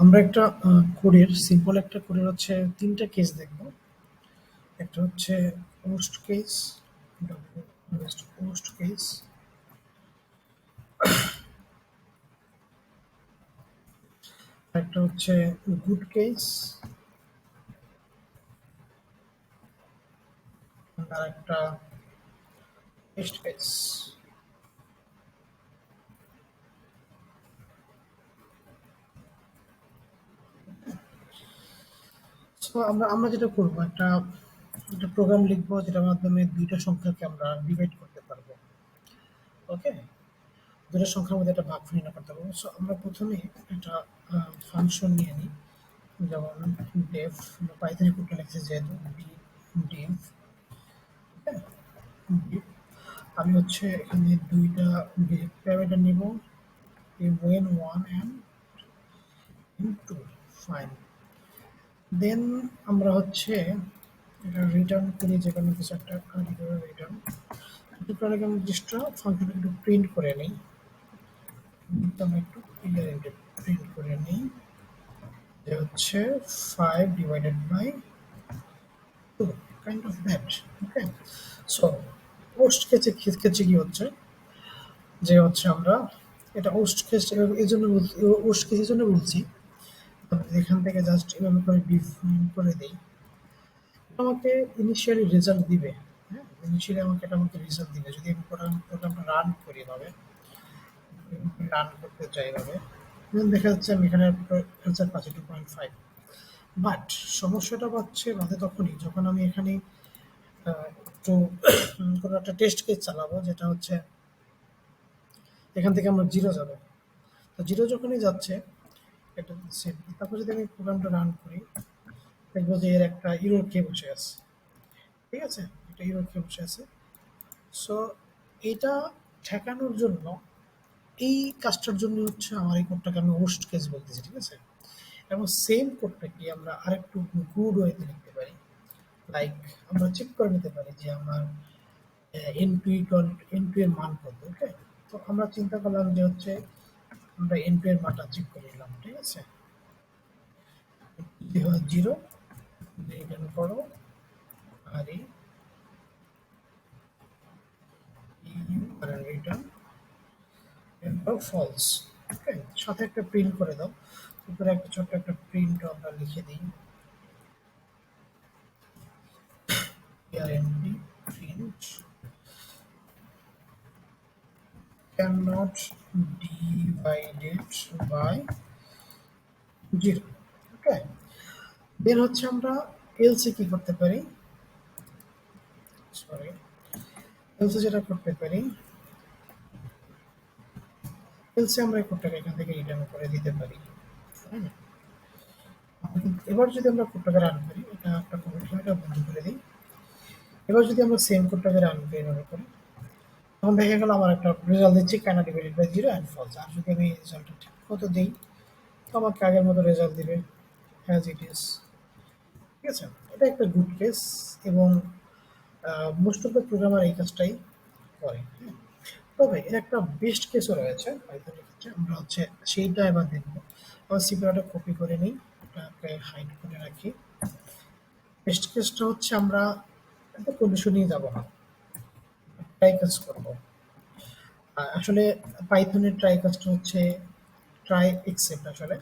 আমরা একটা কোডের সিম্পল একটা কোডের হচ্ছে ৩ টা কেস দেখব। একটা হচ্ছে পোস্ট কেস, পোস্ট কেস, একটা হচ্ছে গুড কেস, আর একটা টেস্ট কেস। সো আমরা যেটা করব একটা প্রোগ্রাম লিখবো যেটার মাধ্যমে ২ টা সংখ্যাকে আমরা ডিভাইড করতে পারবো। ওকে? ২ টা সংখ্যার মধ্যে একটা ভাগফল নির্ণয় করতে পারবো। সো আমরা ১ম এ একটা ফাংশন নিয়ে নিই। যেমন def, পাইথনে কোডটা লিখছি যেহেতু div, হ্যাঁ? div আমি হচ্ছে এখানে ২ টা প্যারামিটার নিব, when1 and in2, ফাইন। দেন আমরা হচ্ছে এটা রিটার্ন করি, যেকোনো কিছু একটা রিটার্ন। একটু পরে আমি জাস্ট ফাংশনটা একটু প্রিন্ট করে নিই। আমি একটু প্রিন্ট করে নিই যে হচ্ছে 5 divided by 2, kind of that. Okay? So post কেসে ক্ষেত্রে কি হচ্ছে যে হচ্ছে আমরা এটা হোস্ট কেস এই জন্য হোস্ট কেস এই জন্য বলছি, এখান থেকে জাস্ট এভাবে করে ডিফাইন করে দেই, আমাকে ইনিশিয়ালি রেজাল্ট দিবে। হ্যাঁ, ইনিশিয়ালি আমাকে রেজাল্ট দিবে যদি আমি প্রোগ্রামটা রান করি এভাবে, রান করতে চাই এভাবে। দেখা যাচ্ছে আমি এখানে অ্যান্সার পাচ্ছি 2.5, বাট সমস্যাটা বাধে তখনই যখন আমি এখানে একটু কোনো একটা টেস্ট কেস চালাবো, যেটা হচ্ছে এখান থেকে আমার জিরো যাবে। তো জিরো যখনই যাচ্ছে এটা সেভ। তারপর যদি আমি প্রোগ্রামটা রান করি, দেখবো যে এর একটা ইরর খেয়ে বসে আছে। ঠিক আছে? এটা ইরর খেয়ে বসে আছে। সো এটা ঠেকানোর জন্য এই কাজটার জন্য হচ্ছে আমার এই কোডটাকে আমি হোস্ট কেস বলতেছি। ঠিক আছে? এবং সেম কোডটাকে আমরা আরেকটু গুড ওয়েতে লিখতে পারি। লাইক আমরা চেক করে নিতে পারি যে আমার এন টু এর মান কত। ওকে? তো আমরা চিন্তা করলাম যে হচ্ছে আমরা এন টু এর মানটা চেক করে নিলাম। ঠিক আছে? যদি হয় জিরো, রিটার্ন করো আর রিটার্ন এরপর ফলস। ওকে? সাথে একটা প্রিন্ট করে দাও। উপরে একটা ছোট্ট একটা প্রিন্ট আমরা লিখে দিই, print print cannot divided by 0। ওকে? দেন হচ্ছে আমরা এলসে কি করতে পারি, সরি, এলসে যেটা করতে পারি, এলসে আমরা এই কোডটাকে এখান থেকে রিটার্ন করে দিতে পারি। ফাইন। এবার যদি আমরা কোডটাকে রান করি, এটা একটা কোডটা বন্ধ করে দিই। এবার যদি আমরা সেম কোডটাকে রান করি এভাবে করি, তখন দেখা গেল আমার একটা রেজাল্ট দিচ্ছে cannot divided by 0 and false. আর যদি আমি রেজাল্টটা ঠিক মতো দিই, তো আমাকে আগের মতো রেজাল্ট দিবে অ্যাজ ইট ইজ। ঠিক আছে? এটা একটা গুড কেস এবং মোস্ট অফ দ্য প্রোগ্রামার এই কাজটাই করে। হ্যাঁ? তবে এর একটা বেস্ট কেসও রয়েছে পাইথনের ক্ষেত্রে। আমরা হচ্ছে সেইটা এবার দেখব। আমরা সিপিউটা কপি করে নিই, এটাকে হাইড করে রাখি। বেস্ট কেসটা হচ্ছে আমরা এত কন্ডিশন নিয়ে যাব না, ট্রাই কাজ করবো। আসলে পাইথনের ট্রাই কাজটা হচ্ছে ট্রাই এক্সেপ্ট আসলে।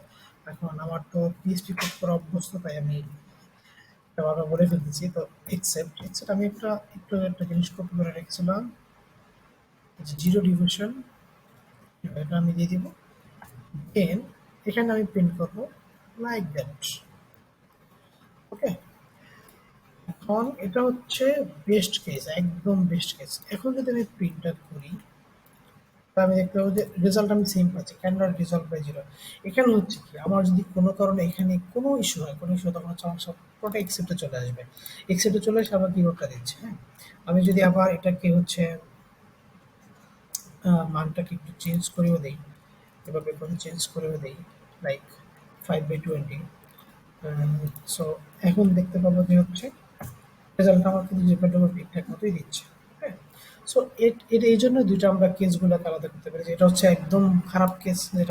এখন আমার তো পিএইচপি কোড করা অভ্যস্ত, তাই আমি এটা বারবার বলে ফেলতেছি। তো এক্সেপ্ট আমি একটু একটা জিনিস কপি করে রেখেছিলাম, জিরো ডিভিশন, এটা আমি দিয়ে দিব। দেন এখানে আমি প্রিন্ট করবো লাইক দ্যাট। ওকে? এখন এটা হচ্ছে বেস্ট কেস, একদম বেস্ট কেস। এখন যদি আমি প্রিন্টটা করি, আমি দেখতে পাবো যে রেজাল্ট আমি সেম পাচ্ছি, ক্যান নট রিজলভ বাই 0। এখানে হচ্ছে কি, আমার যদি কোনো কারণে এখানে কোনো ইস্যু হয়, কোনো ইস্যু, তখন হচ্ছে আমার সবকটা এক্সেপ্টে চলে আসবে। এক্সেপ্টে চলে এসে আমার কিবোর্ডটা দিচ্ছে। হ্যাঁ? আমি যদি আবার এটাকে হচ্ছে মানটাকে একটু চেঞ্জ করেও দেই, এভাবে করে চেঞ্জ করেও দেই, লাইক 5/20। সো এখন দেখতে পাবো যে হচ্ছে রেজাল্টটা আমার কিন্তু ডিপেন্ডেবল ঠিকঠাক মতোই দিচ্ছে। হ্যাঁ? সো এটা এই জন্য দুইটা আমরা কেসগুলোকে আলাদা করতে পারি, যে এটা হচ্ছে একদম খারাপ কেস, যেটা